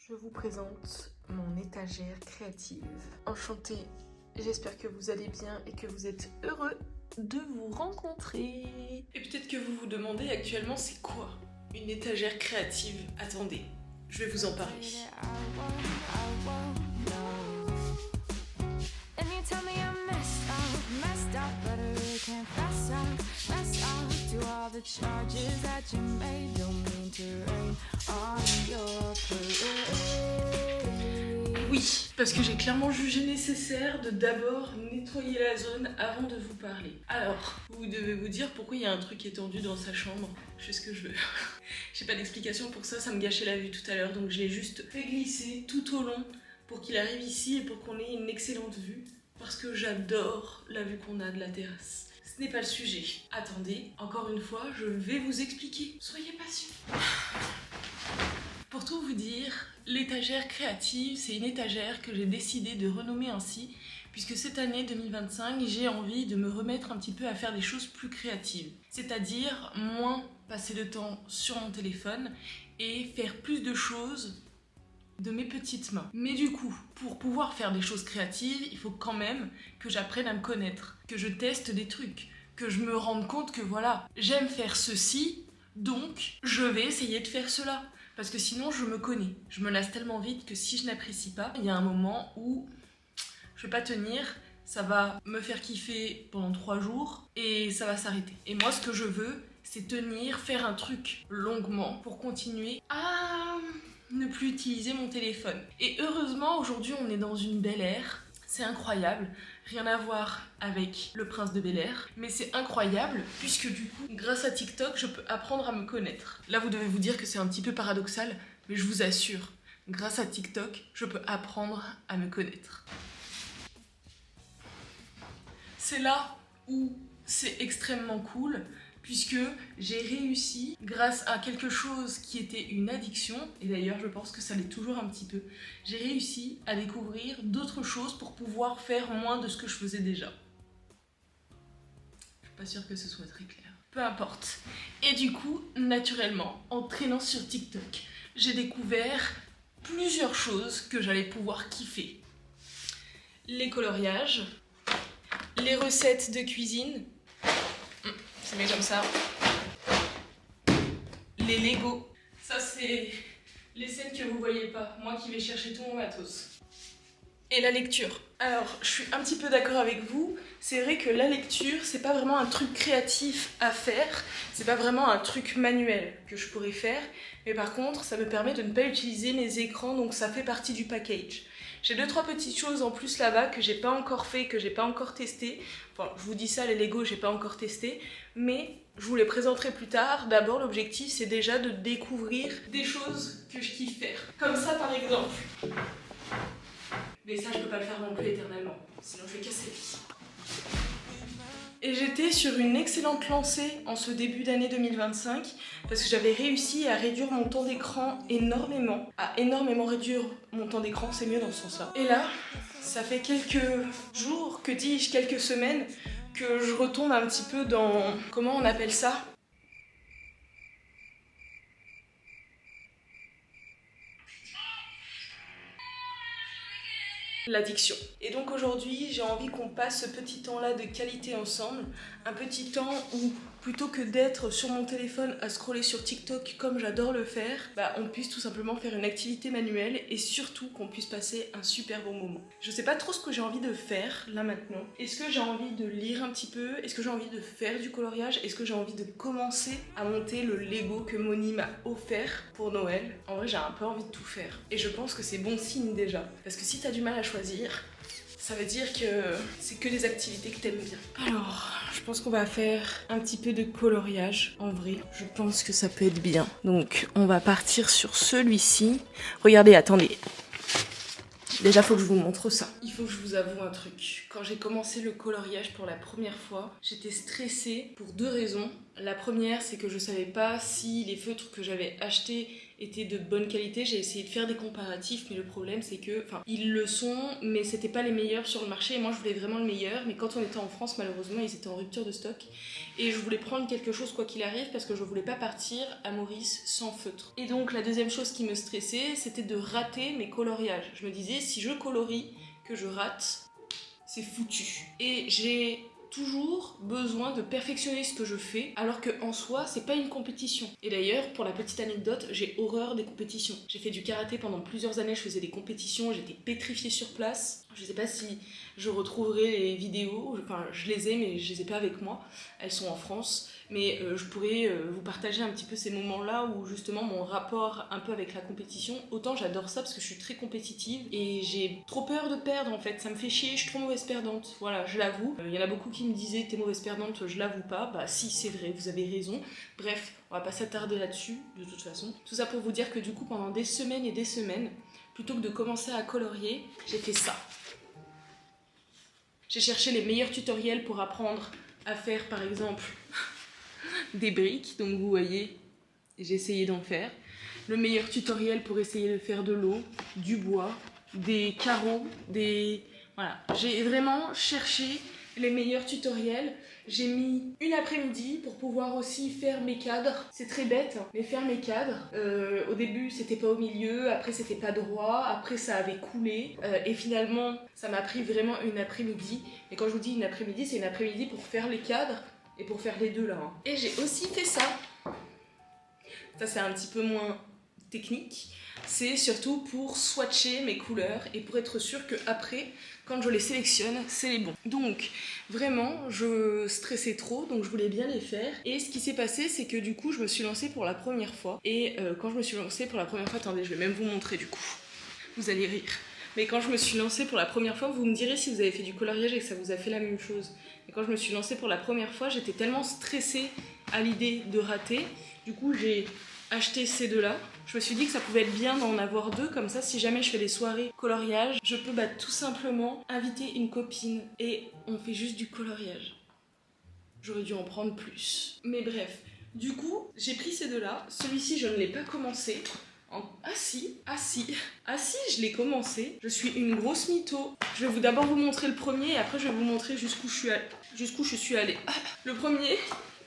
Je vous présente mon étagère créative. Enchantée, j'espère que vous allez bien et que vous êtes heureux de vous rencontrer. Et peut-être que vous vous demandez actuellement c'est quoi une étagère créative. Attendez, je vais vous en parler. Oui, parce que j'ai clairement jugé nécessaire de d'abord nettoyer la zone avant de vous parler. Alors, vous devez vous dire pourquoi il y a un truc étendu dans sa chambre. Je fais ce que je veux. J'ai pas d'explication pour ça, ça me gâchait la vue tout à l'heure, donc je l'ai juste fait glisser tout au long pour qu'il arrive ici et pour qu'on ait une excellente vue. Parce que j'adore la vue qu'on a de la terrasse. Ce n'est pas le sujet. Attendez, encore une fois, je vais vous expliquer. Soyez patients. Pour tout vous dire, l'étagère créative, c'est une étagère que j'ai décidé de renommer ainsi, puisque cette année 2025, j'ai envie de me remettre un petit peu à faire des choses plus créatives. C'est-à-dire moins passer de temps sur mon téléphone et faire plus de choses de mes petites mains. Mais du coup, pour pouvoir faire des choses créatives, il faut quand même que j'apprenne à me connaître, que je teste des trucs, que je me rende compte que voilà, j'aime faire ceci, donc je vais essayer de faire cela. Parce que sinon je me connais, je me lasse tellement vite que si je n'apprécie pas, il y a un moment où je vais pas tenir, ça va me faire kiffer pendant 3 jours et ça va s'arrêter. Et moi ce que je veux, c'est tenir, faire un truc longuement pour continuer à ne plus utiliser mon téléphone. Et heureusement aujourd'hui on est dans une belle ère. C'est incroyable, rien à voir avec le prince de Bel-Air, mais c'est incroyable puisque du coup, grâce à TikTok, je peux apprendre à me connaître. Là, vous devez vous dire que c'est un petit peu paradoxal, mais je vous assure, grâce à TikTok, je peux apprendre à me connaître. C'est là où c'est extrêmement cool, puisque j'ai réussi, grâce à quelque chose qui était une addiction, et d'ailleurs je pense que ça l'est toujours un petit peu, j'ai réussi à découvrir d'autres choses pour pouvoir faire moins de ce que je faisais déjà. Je suis pas sûre que ce soit très clair. Peu importe. Et du coup, naturellement, en traînant sur TikTok, j'ai découvert plusieurs choses que j'allais pouvoir kiffer. Les coloriages, les recettes de cuisine, c'est mieux comme ça. Les Lego, ça c'est les scènes que vous voyez pas, moi qui vais chercher tout mon matos. Et la lecture. Alors, je suis un petit peu d'accord avec vous, c'est vrai que la lecture, c'est pas vraiment un truc créatif à faire, c'est pas vraiment un truc manuel que je pourrais faire, mais par contre, ça me permet de ne pas utiliser mes écrans, donc ça fait partie du package. J'ai 2-3 petites choses en plus là-bas que j'ai pas encore fait, que j'ai pas encore testé. Enfin, je vous dis ça, les Lego, j'ai pas encore testé, mais je vous les présenterai plus tard. D'abord, l'objectif, c'est déjà de découvrir des choses que je kiffe faire. Comme ça, par exemple. Mais ça, je peux pas le faire non plus éternellement, sinon je vais casser le lit. Et j'étais sur une excellente lancée en ce début d'année 2025 parce que j'avais réussi à réduire mon temps d'écran énormément. À énormément réduire mon temps d'écran, c'est mieux dans ce sens-là. Et là, ça fait quelques jours, que dis-je, quelques semaines, que je retombe un petit peu dans... Comment on appelle ça ? L'addiction. Et donc aujourd'hui, j'ai envie qu'on passe ce petit temps-là de qualité ensemble, un petit temps où plutôt que d'être sur mon téléphone à scroller sur TikTok comme j'adore le faire, on puisse tout simplement faire une activité manuelle et surtout qu'on puisse passer un super bon moment. Je sais pas trop ce que j'ai envie de faire là maintenant. Est-ce que j'ai envie de lire un petit peu? Est-ce que j'ai envie de faire du coloriage? Est-ce que j'ai envie de commencer à monter le Lego que Moni m'a offert pour Noël? En vrai, j'ai un peu envie de tout faire. Et je pense que c'est bon signe déjà. Parce que si t'as du mal à choisir, ça veut dire que c'est que des activités que t'aimes bien. Alors, je pense qu'on va faire un petit peu de coloriage. En vrai, je pense que ça peut être bien. Donc, on va partir sur celui-ci. Regardez, attendez. Déjà, faut que je vous montre ça. Il faut que je vous avoue un truc. Quand j'ai commencé le coloriage pour la première fois, j'étais stressée pour 2 raisons. La première, c'est que je savais pas si les feutres que j'avais achetés étaient de bonne qualité. J'ai essayé de faire des comparatifs, mais le problème c'est que, enfin, ils le sont, mais c'était pas les meilleurs sur le marché. Et moi je voulais vraiment le meilleur, mais quand on était en France, malheureusement, ils étaient en rupture de stock. Et je voulais prendre quelque chose quoi qu'il arrive parce que je voulais pas partir à Maurice sans feutre. Et donc la deuxième chose qui me stressait, c'était de rater mes coloriages. Je me disais, si je colorie, que je rate, c'est foutu. Et j'ai toujours besoin de perfectionner ce que je fais, alors que en soi, c'est pas une compétition. Et d'ailleurs, pour la petite anecdote, j'ai horreur des compétitions. J'ai fait du karaté pendant plusieurs années, je faisais des compétitions, j'étais pétrifiée sur place. Je sais pas si je retrouverai les vidéos, enfin je les ai mais je les ai pas avec moi, elles sont en France, mais je pourrais vous partager un petit peu ces moments-là où justement mon rapport un peu avec la compétition, autant j'adore ça parce que je suis très compétitive et j'ai trop peur de perdre en fait, ça me fait chier, je suis trop mauvaise perdante, voilà, je l'avoue. Il y en a beaucoup qui me disaient t'es mauvaise perdante, je l'avoue pas, bah si c'est vrai, vous avez raison, bref, on va pas s'attarder là-dessus de toute façon. Tout ça pour vous dire que du coup pendant des semaines et des semaines, plutôt que de commencer à colorier, j'ai fait ça. J'ai cherché les meilleurs tutoriels pour apprendre à faire par exemple des briques, donc vous voyez, j'ai essayé d'en faire. Le meilleur tutoriel pour essayer de faire de l'eau, du bois, des carreaux, Voilà, j'ai vraiment cherché les meilleurs tutoriels. J'ai mis une après-midi pour pouvoir aussi faire mes cadres. C'est très bête, mais faire mes cadres. Au début, c'était pas au milieu, après c'était pas droit, après ça avait coulé. Et finalement, ça m'a pris vraiment une après-midi. Et quand je vous dis une après-midi, c'est une après-midi pour faire les cadres et pour faire les deux là. Et j'ai aussi fait ça. Ça, c'est un petit peu moins technique. C'est surtout pour swatcher mes couleurs et pour être sûr que après, quand je les sélectionne, c'est les bons. Donc vraiment, je stressais trop, donc je voulais bien les faire. Et ce qui s'est passé, c'est que du coup, je me suis lancée pour la première fois. Et quand je me suis lancée pour la première fois, attendez, je vais même vous montrer du coup. Vous allez rire. Mais quand je me suis lancée pour la première fois, vous me direz si vous avez fait du coloriage et que ça vous a fait la même chose. Et quand je me suis lancée pour la première fois, j'étais tellement stressée à l'idée de rater. Du coup, j'ai acheté ces deux-là. Je me suis dit que ça pouvait être bien d'en avoir deux, comme ça, si jamais je fais des soirées coloriage, je peux tout simplement inviter une copine et on fait juste du coloriage. J'aurais dû en prendre plus. Mais bref, du coup, j'ai pris ces deux-là. Celui-ci, je ne l'ai pas commencé. Ah si, je l'ai commencé. Je suis une grosse mytho. Je vais d'abord vous montrer le premier et après je vais vous montrer jusqu'où je suis allée. Le premier,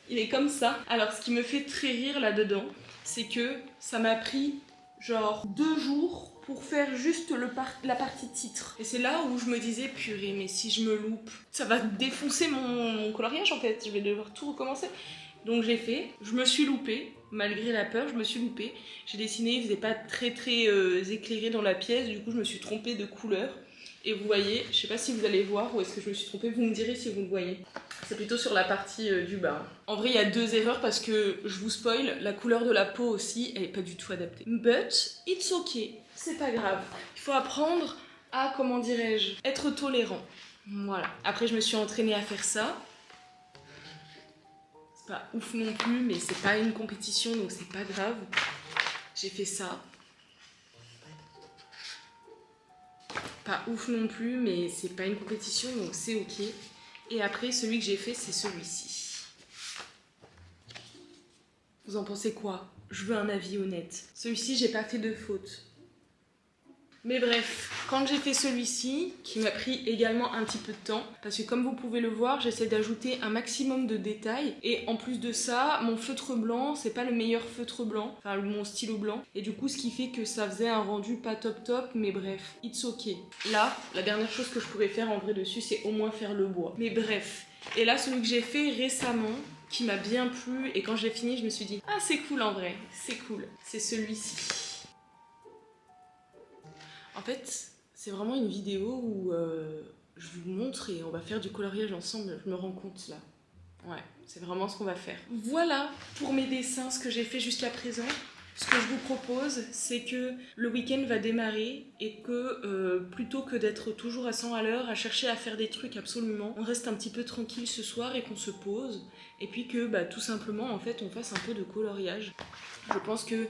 il est comme ça. Alors ce qui me fait très rire là-dedans, c'est que ça m'a pris genre 2 jours pour faire juste la partie titre. Et c'est là où je me disais, purée, mais si je me loupe, ça va défoncer mon coloriage en fait. Je vais devoir tout recommencer. Donc j'ai fait, je me suis loupée, malgré la peur, je me suis loupée. J'ai dessiné, il faisait pas très éclairé dans la pièce, du coup je me suis trompée de couleur. Et vous voyez, je sais pas si vous allez voir ou est-ce que je me suis trompée, vous me direz si vous le voyez. C'est plutôt sur la partie du bas. En vrai, il y a 2 erreurs parce que, je vous spoil, la couleur de la peau aussi, elle est pas du tout adaptée. But, it's okay, c'est pas grave. Il faut apprendre à, comment dirais-je, être tolérant. Voilà. Après, je me suis entraînée à faire ça. Pas ouf non plus, mais c'est pas une compétition donc c'est pas grave. J'ai fait ça. Pas ouf non plus, mais c'est pas une compétition donc c'est ok. Et après, celui que j'ai fait, c'est celui-ci. Vous en pensez quoi? Je veux un avis honnête. Celui-ci, j'ai pas fait de faute. Mais bref, quand j'ai fait celui-ci, qui m'a pris également un petit peu de temps, parce que comme vous pouvez le voir, j'essaie d'ajouter un maximum de détails, et en plus de ça, mon feutre blanc, c'est pas le meilleur feutre blanc, enfin mon stylo blanc, et du coup ce qui fait que ça faisait un rendu pas top, mais bref, it's ok. Là, la dernière chose que je pourrais faire en vrai dessus, c'est au moins faire le bois. Mais bref, et là celui que j'ai fait récemment, qui m'a bien plu, et quand je l'ai fini, je me suis dit, ah c'est cool en vrai, c'est cool, c'est celui-ci. En fait, c'est vraiment une vidéo où je vous montre et on va faire du coloriage ensemble, je me rends compte là. Ouais, c'est vraiment ce qu'on va faire. Voilà pour mes dessins, ce que j'ai fait jusqu'à présent. Ce que je vous propose, c'est que le week-end va démarrer et que plutôt que d'être toujours à 100 à l'heure, à chercher à faire des trucs absolument, on reste un petit peu tranquille ce soir et qu'on se pose. Et puis que tout simplement, en fait, on fasse un peu de coloriage. Je pense que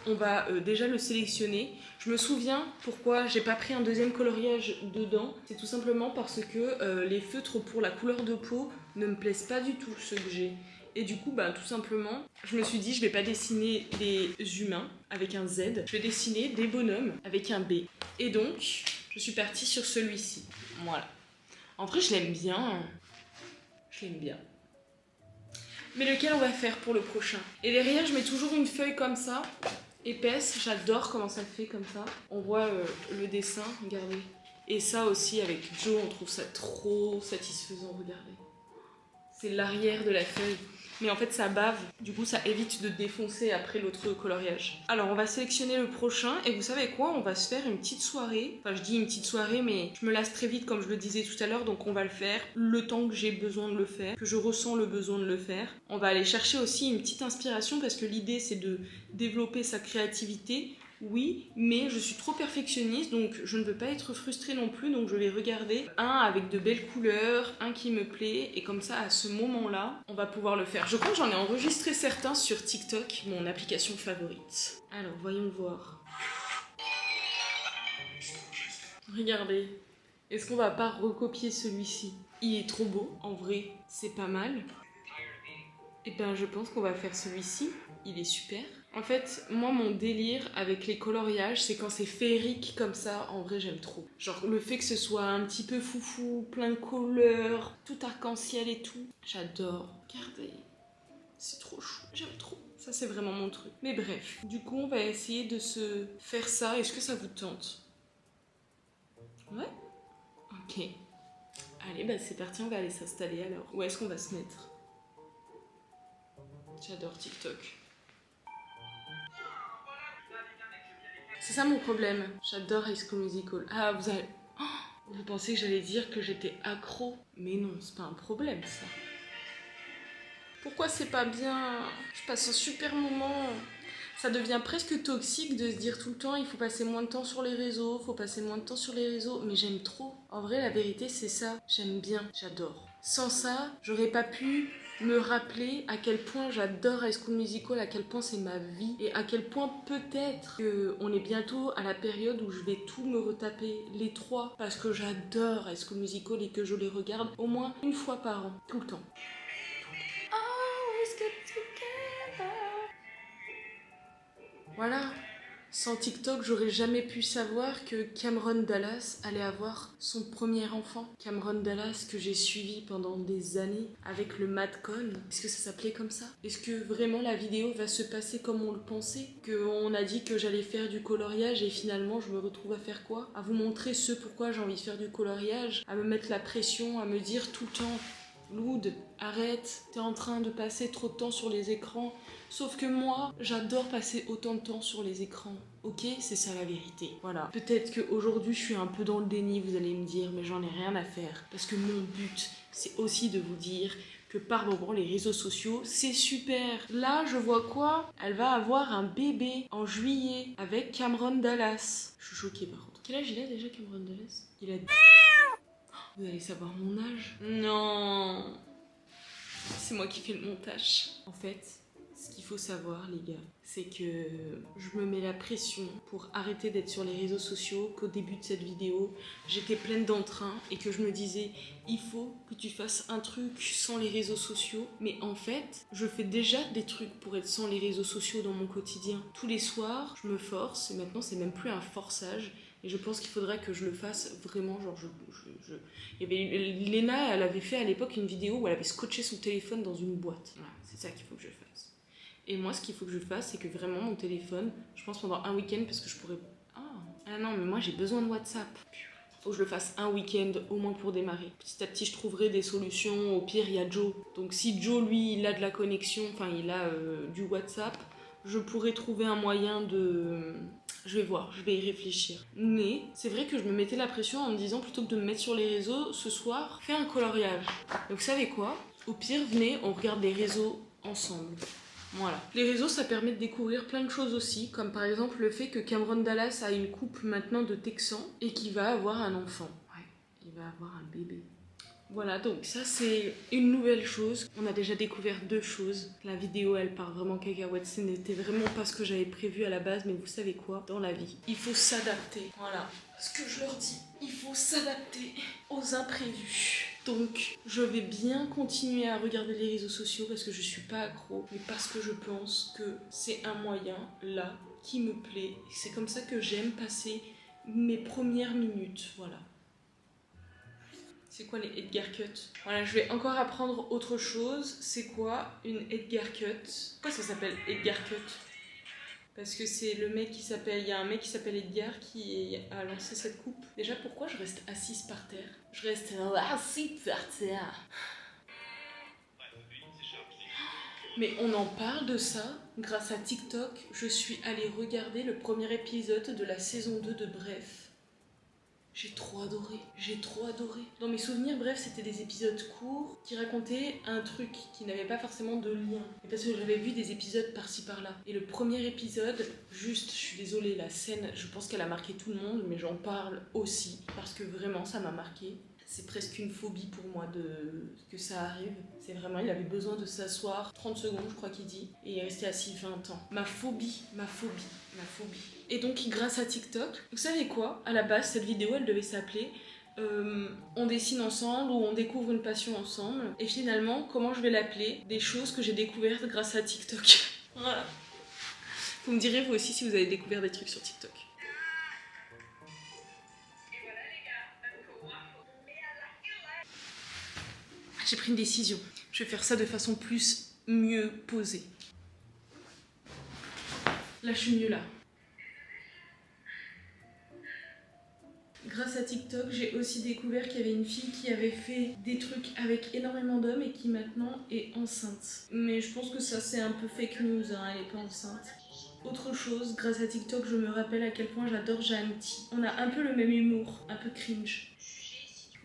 on va déjà le sélectionner. Je me souviens pourquoi j'ai pas pris un deuxième coloriage dedans. C'est tout simplement parce que les feutres pour la couleur de peau ne me plaisent pas du tout, ceux que j'ai. Et du coup, bah, tout simplement, je me suis dit, je vais pas dessiner des humains avec un Z, je vais dessiner des bonhommes avec un B. Et donc, je suis partie sur celui-ci. Voilà. En vrai, je l'aime bien. Je l'aime bien. Mais lequel on va faire pour le prochain? Et derrière, je mets toujours une feuille comme ça, épaisse. J'adore comment ça fait comme ça. On voit le dessin, regardez. Et ça aussi, avec Joe, on trouve ça trop satisfaisant, regardez. C'est l'arrière de la feuille. Mais en fait, ça bave. Du coup, ça évite de défoncer après l'autre coloriage. Alors, on va sélectionner le prochain. Et vous savez quoi? On va se faire une petite soirée. Enfin, je dis une petite soirée, mais je me lasse très vite, comme je le disais tout à l'heure. Donc, on va le faire le temps que j'ai besoin de le faire, que je ressens le besoin de le faire. On va aller chercher aussi une petite inspiration, parce que l'idée, c'est de développer sa créativité. Oui, mais je suis trop perfectionniste, donc je ne veux pas être frustrée non plus, donc je vais regarder un avec de belles couleurs, un qui me plaît, et comme ça, à ce moment-là, on va pouvoir le faire. Je crois que j'en ai enregistré certains sur TikTok, mon application favorite. Alors, voyons voir. Regardez, est-ce qu'on va pas recopier celui-ci? Il est trop beau, en vrai, c'est pas mal. Et ben, je pense qu'on va faire celui-ci, il est super. En fait, moi, mon délire avec les coloriages, c'est quand c'est féerique comme ça, en vrai, j'aime trop. Genre, le fait que ce soit un petit peu foufou, plein de couleurs, tout arc-en-ciel et tout, j'adore. Regardez, c'est trop chou, j'aime trop. Ça, c'est vraiment mon truc. Mais bref, du coup, on va essayer de se faire ça. Est-ce que ça vous tente? Ouais? Ok. Allez, bah c'est parti, on va aller s'installer alors. Où est-ce qu'on va se mettre? J'adore TikTok. C'est ça mon problème. J'adore High School Musical. Ah, vous pensez que j'allais dire que j'étais accro? Mais non, c'est pas un problème ça. Pourquoi c'est pas bien? Je passe un super moment. Ça devient presque toxique de se dire tout le temps il faut passer moins de temps sur les réseaux, faut passer moins de temps sur les réseaux. Mais j'aime trop. En vrai, la vérité, c'est ça. J'aime bien, j'adore. Sans ça, j'aurais pas pu me rappeler à quel point j'adore High School Musical, à quel point c'est ma vie et à quel point peut-être qu'on est bientôt à la période où je vais tout me retaper, les trois, parce que j'adore High School Musical et que je les regarde au moins une fois par an, tout le temps. Always get together. Voilà. Sans TikTok, j'aurais jamais pu savoir que Cameron Dallas allait avoir son premier enfant. Cameron Dallas que j'ai suivi pendant des années avec le Madcon. Est-ce que ça s'appelait comme ça? Est-ce que vraiment la vidéo va se passer comme on le pensait? Qu'on a dit que j'allais faire du coloriage et finalement je me retrouve à faire quoi? À vous montrer ce pourquoi j'ai envie de faire du coloriage, à me mettre la pression, à me dire tout le temps Loud, arrête, t'es en train de passer trop de temps sur les écrans. Sauf que moi, j'adore passer autant de temps sur les écrans. Ok, c'est ça la vérité. Voilà. Peut-être qu'aujourd'hui, je suis un peu dans le déni, vous allez me dire, mais j'en ai rien à faire. Parce que mon but, c'est aussi de vous dire que par moment, les réseaux sociaux, c'est super. Là, je vois quoi? Elle va avoir un bébé en juillet avec Cameron Dallas. Je suis choquée par contre. Quel âge il a déjà, Cameron Dallas? Il a... Vous allez savoir mon âge? Non. C'est moi qui fais le montage. En fait, ce qu'il faut savoir, les gars, c'est que je me mets la pression pour arrêter d'être sur les réseaux sociaux, qu'au début de cette vidéo, j'étais pleine d'entrain et que je me disais, il faut que tu fasses un truc sans les réseaux sociaux. Mais en fait, je fais déjà des trucs pour être sans les réseaux sociaux dans mon quotidien. Tous les soirs, je me force et maintenant, c'est même plus un forçage. Et je pense qu'il faudrait que je le fasse vraiment, genre Il y avait Léna, elle avait fait à l'époque une vidéo où elle avait scotché son téléphone dans une boîte. Voilà, c'est ça qu'il faut que je fasse. Et moi, ce qu'il faut que je fasse, c'est que vraiment mon téléphone, je pense pendant un week-end, parce que je pourrais... Ah non, mais moi j'ai besoin de WhatsApp. Faut que je le fasse un week-end, au moins pour démarrer. Petit à petit, je trouverai des solutions. Au pire, il y a Joe. Donc si Joe, lui, il a de la connexion, enfin, il a du WhatsApp, je pourrais trouver un moyen de... Je vais voir, je vais y réfléchir. Mais c'est vrai que je me mettais la pression en me disant, plutôt que de me mettre sur les réseaux, ce soir, fais un coloriage. Donc vous savez quoi? Au pire, venez, on regarde les réseaux ensemble. Voilà. Les réseaux, ça permet de découvrir plein de choses aussi, comme par exemple le fait que Cameron Dallas a une coupe maintenant de Texans et qu'il va avoir un enfant. Ouais, il va avoir un bébé. Voilà, donc ça c'est une nouvelle chose. On a déjà découvert deux choses. La vidéo, elle part vraiment cacahuète. Ce n'était vraiment pas ce que j'avais prévu à la base, mais vous savez quoi? Dans la vie, il faut s'adapter. Voilà, ce que je leur dis, il faut s'adapter aux imprévus. Donc je vais bien continuer à regarder les réseaux sociaux parce que je suis pas accro, mais parce que je pense que c'est un moyen là qui me plaît. C'est comme ça que j'aime passer mes premières minutes, voilà. C'est quoi les Edgar Cut? Voilà, je vais encore apprendre autre chose. C'est quoi une Edgar Cut? Pourquoi ça s'appelle Edgar Cut? Parce que c'est le mec qui s'appelle... Il y a un mec qui s'appelle Edgar qui a lancé cette coupe. Déjà, pourquoi je reste assise par terre? Je reste assise par terre. Mais on en parle de ça. Grâce à TikTok, je suis allée regarder le premier épisode de la saison 2 de Bref. J'ai trop adoré, j'ai trop adoré. Dans mes souvenirs, bref, c'était des épisodes courts qui racontaient un truc qui n'avait pas forcément de lien. Et parce que j'avais vu des épisodes par-ci par-là. Et le premier épisode, juste, je suis désolée, la scène, je pense qu'elle a marqué tout le monde, mais j'en parle aussi parce que vraiment, ça m'a marqué. C'est presque une phobie pour moi que ça arrive. C'est vraiment, il avait besoin de s'asseoir 30 secondes, je crois qu'il dit, et il est resté assis 20 ans. Ma phobie. Et donc, grâce à TikTok, vous savez quoi? À la base, cette vidéo, elle devait s'appeler on dessine ensemble ou on découvre une passion ensemble. Et finalement, comment je vais l'appeler? Des choses que j'ai découvertes grâce à TikTok. Voilà. Vous me direz, vous aussi, si vous avez découvert des trucs sur TikTok. J'ai pris une décision. Je vais faire ça de façon mieux posée. Là, je suis mieux là. Grâce à TikTok, j'ai aussi découvert qu'il y avait une fille qui avait fait des trucs avec énormément d'hommes et qui maintenant est enceinte. Mais je pense que ça, c'est un peu fake news, hein, elle est pas enceinte. Autre chose, grâce à TikTok, je me rappelle à quel point j'adore Jeanty. On a un peu le même humour, un peu cringe.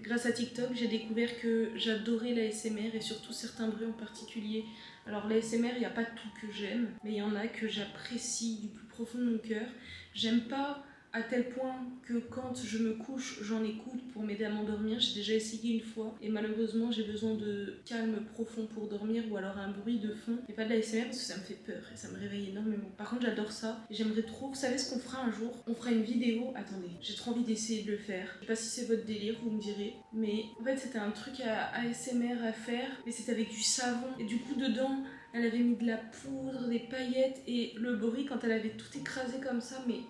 Grâce à TikTok, j'ai découvert que j'adorais l'ASMR et surtout certains bruits en particulier. Alors l'ASMR, il n'y a pas tout que j'aime, mais il y en a que j'apprécie du plus profond de mon cœur. J'aime pas à tel point que quand je me couche, j'en écoute pour m'aider à m'endormir. J'ai déjà essayé une fois et malheureusement j'ai besoin de calme profond pour dormir ou alors un bruit de fond. Et pas de l'ASMR parce que ça me fait peur et ça me réveille énormément. Par contre j'adore ça et j'aimerais trop, vous savez ce qu'on fera un jour? On fera une vidéo, attendez, j'ai trop envie d'essayer de le faire. Je sais pas si c'est votre délire, vous me direz. Mais en fait c'était un truc à ASMR à faire, mais c'était avec du savon et du coup dedans elle avait mis de la poudre, des paillettes et le bruit quand elle avait tout écrasé comme ça, mais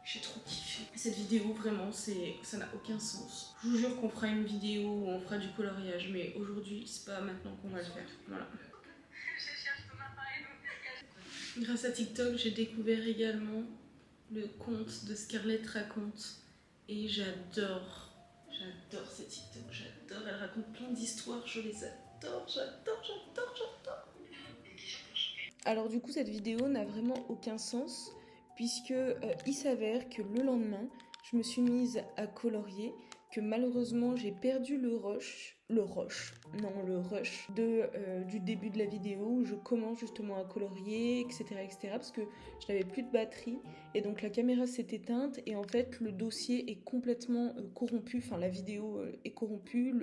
j'ai trop kiffé. Cette vidéo, vraiment, ça n'a aucun sens. Je vous jure qu'on fera une vidéo où on fera du coloriage, mais aujourd'hui, c'est pas maintenant qu'on va le faire. Voilà. Grâce à TikTok, j'ai découvert également le compte de Scarlett Raconte. Et j'adore ces TikTok, j'adore. Elle raconte plein d'histoires, je les adore, j'adore. Alors du coup, cette vidéo n'a vraiment aucun sens. Puisque il s'avère que le lendemain, je me suis mise à colorier, que malheureusement j'ai perdu le rush du début de la vidéo où je commence justement à colorier, etc. parce que je n'avais plus de batterie et donc la caméra s'est éteinte et en fait le dossier est complètement corrompu, enfin la vidéo est corrompue,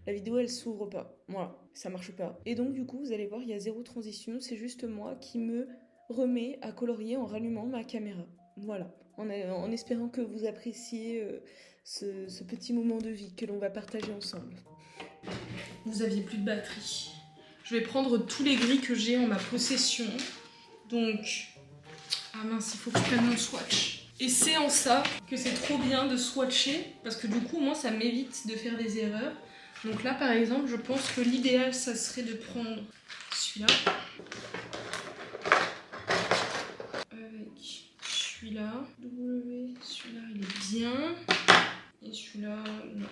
la vidéo elle s'ouvre pas, voilà, ça marche pas. Et donc du coup vous allez voir, il y a zéro transition, c'est juste moi qui me remets à colorier en rallumant ma caméra. Voilà, en espérant que vous appréciez ce petit moment de vie que l'on va partager ensemble. Vous aviez plus de batterie. Je vais prendre tous les gris que j'ai en ma possession. Donc, ah mince, il faut que je prenne mon swatch. Et c'est en ça que c'est trop bien de swatcher, parce que du coup, moi, ça m'évite de faire des erreurs. Donc là, par exemple, je pense que l'idéal, ça serait de prendre celui-là. Celui-là, celui-là il est bien, et celui-là non.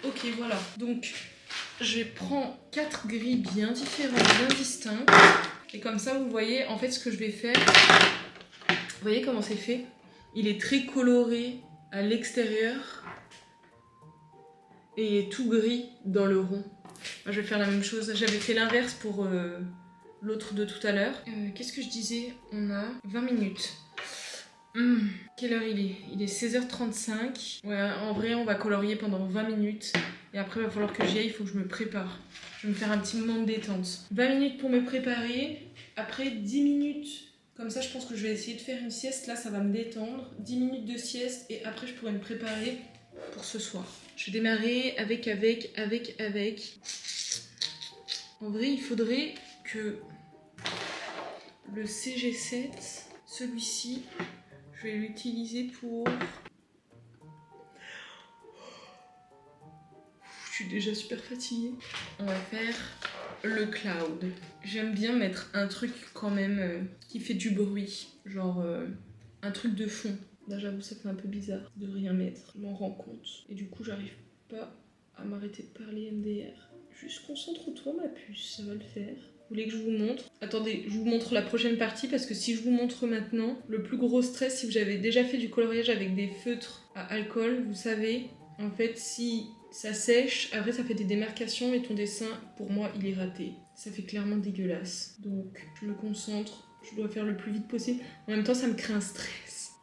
Ok, voilà, donc je prends 4 gris bien différents, bien distincts, et comme ça vous voyez en fait ce que je vais faire. Vous voyez comment c'est fait? Il est très coloré à l'extérieur et il est tout gris dans le rond. Moi, je vais faire la même chose, j'avais fait l'inverse pour l'autre de tout à l'heure. Qu'est-ce que je disais? On a 20 minutes. Quelle heure il est? Il est 16h35. Ouais, en vrai, on va colorier pendant 20 minutes. Et après, il va falloir que j'y aille, il faut que je me prépare. Je vais me faire un petit moment de détente. 20 minutes pour me préparer. Après, 10 minutes. Comme ça, je pense que je vais essayer de faire une sieste. Là, ça va me détendre. 10 minutes de sieste. Et après, je pourrai me préparer pour ce soir. Je vais démarrer avec. En vrai, il faudrait que le CG7, celui-ci, je vais l'utiliser pour... Je suis déjà super fatiguée. On va faire le cloud. J'aime bien mettre un truc quand même qui fait du bruit. Genre un truc de fond. Là, j'avoue, ça fait un peu bizarre de rien mettre. Je m'en rends compte. Et du coup, j'arrive pas à m'arrêter de parler MDR. Juste concentre-toi, ma puce, ça va le faire. Vous voulez que je vous montre? Attendez, je vous montre la prochaine partie parce que si je vous montre maintenant, le plus gros stress, si vous avez déjà fait du coloriage avec des feutres à alcool, vous savez, en fait, si ça sèche, après ça fait des démarcations et ton dessin, pour moi, il est raté. Ça fait clairement dégueulasse. Donc, je me concentre, je dois faire le plus vite possible. En même temps, ça me crée un stress.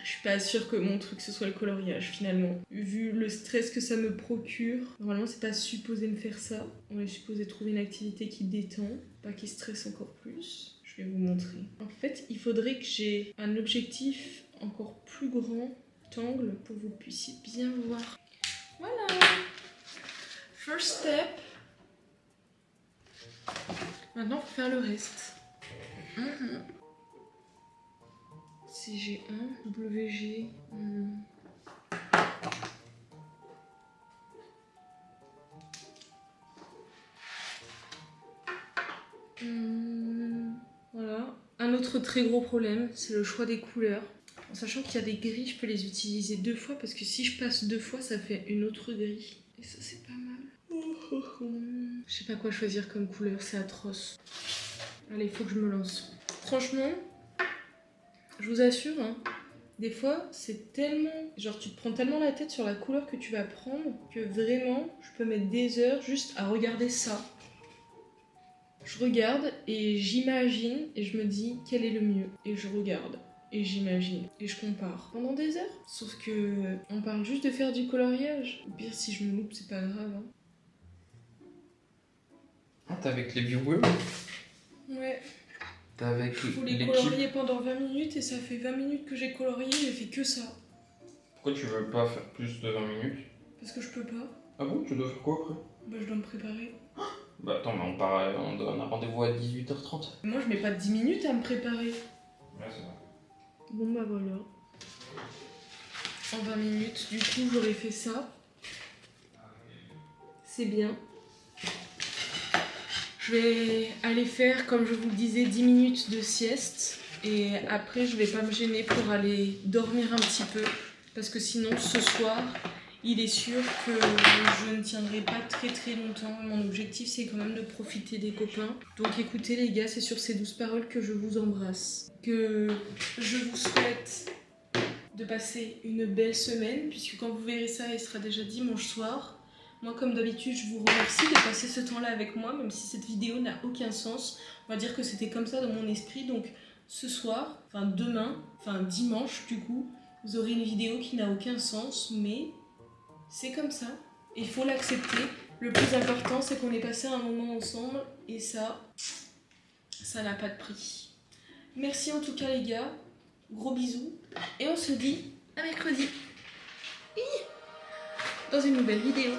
Je suis pas sûre que mon truc ce soit le coloriage finalement. Vu le stress que ça me procure, normalement c'est pas supposé me faire ça. On est supposé trouver une activité qui détend, pas qui stresse encore plus. Je vais vous montrer. En fait, il faudrait que j'ai un objectif encore plus grand angle pour que vous puissiez bien voir. Voilà. First step. Maintenant, il faut faire le reste. CG1, WG. Voilà. Un autre très gros problème, c'est le choix des couleurs. En sachant qu'il y a des grilles, je peux les utiliser 2 fois parce que si je passe 2 fois, ça fait une autre grille. Et ça, c'est pas mal. Je sais pas quoi choisir comme couleur, c'est atroce. Allez, il faut que je me lance. Franchement, je vous assure, hein, des fois, c'est tellement... Genre, tu te prends tellement la tête sur la couleur que tu vas prendre que vraiment, je peux mettre des heures juste à regarder ça. Je regarde et j'imagine et je me dis quel est le mieux. Et je regarde et j'imagine et je compare pendant des heures. Sauf que on parle juste de faire du coloriage. Au pire, si je me loupe, c'est pas grave. Hein. Ah, t'es avec les viewers? Ouais. T'es avec Faut les l'équipe? colorier pendant 20 minutes et ça fait 20 minutes que j'ai colorié, j'ai fait que ça. Pourquoi tu veux pas faire plus de 20 minutes? Parce que je peux pas. Ah bon? Tu dois faire quoi après? Bah, je dois me préparer. Bah attends, mais on a rendez-vous à 18h30. Moi, je mets pas 10 minutes à me préparer. Ouais, c'est vrai. Bon, bah voilà. En 20 minutes, du coup, j'aurais fait ça. C'est bien. Je vais aller faire, comme je vous le disais, 10 minutes de sieste. Et après, je vais pas me gêner pour aller dormir un petit peu. Parce que sinon, ce soir, il est sûr que je ne tiendrai pas très longtemps. Mon objectif, c'est quand même de profiter des copains. Donc écoutez les gars, c'est sur ces douces paroles que je vous embrasse. Que je vous souhaite de passer une belle semaine. Puisque quand vous verrez ça, il sera déjà dimanche soir. Moi, comme d'habitude, je vous remercie de passer ce temps-là avec moi, même si cette vidéo n'a aucun sens. On va dire que c'était comme ça dans mon esprit. Donc, ce soir, enfin demain, enfin dimanche du coup, vous aurez une vidéo qui n'a aucun sens, mais c'est comme ça. Il faut l'accepter. Le plus important, c'est qu'on ait passé un moment ensemble, et ça n'a pas de prix. Merci en tout cas les gars. Gros bisous. Et on se dit à mercredi. Dans une nouvelle vidéo.